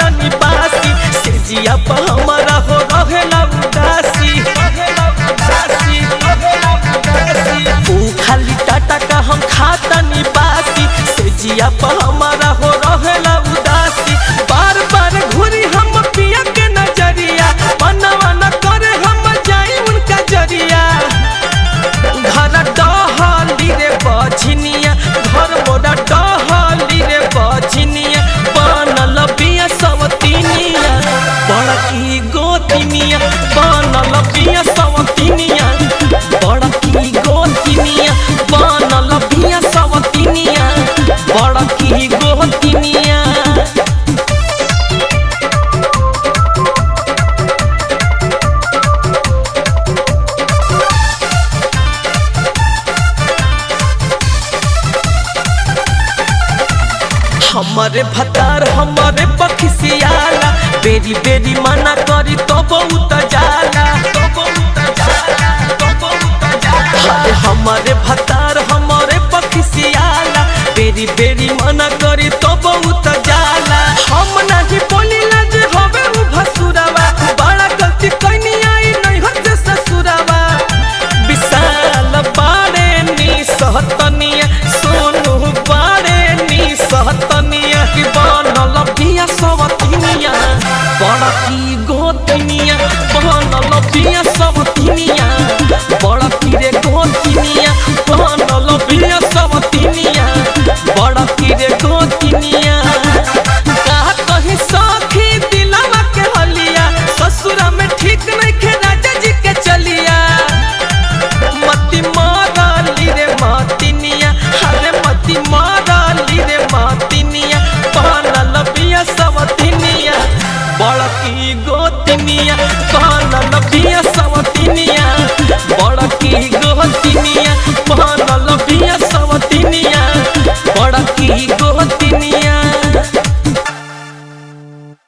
तनी बासी से जिया पर हमारा हो रहेला उदासी ऊ खाली टाटा का हम खातनी बासी से जिया पर हमारा हो रहेला उदासी बार बार घूरी हम पिया के नजरिया मनवा न करे हम जाई उनका जरिया घर डहली रे बझनिया घर मोरा डहली रे बझनिया बनल बिया सवतिनिया बड़की गोतिनिया बनल बिया सवतिनिया बड़की गोतिनिया बनल बिया सवतिनिया बड़की गोतिनिया। हमारे भतार हमारे बखिसियाला बेरी बेरी मना करी तो बहुत जाला हमारे भतार हमारे बखिसियाला बेरी बेरी मना करी तो बहुत जाला हम नहीं बोलीला जे हवे उ भसुरावा बड़ा गलती कइनी आई नहीं होते ससुरावा विशाल बाड़े नी सहतनिया सोनू बाड़े नी सहतनिया की बनल बिया सवतिनिया बड़की गोतिनिया बनल बिया सवतिनिया बड़की रे गोतिनिया बनल बिया सवतिनिया बड़की रे गोतिनिया का कहीं सखी दिलवा के हलिया ससुरा में ठीक नहीं खे राजा जी के चलिया मती मारली रे मातिनिया अरे मती मारली रे मातिनिया बनल बिया सवतिनिया बड़की गोतिनिया बनल बिया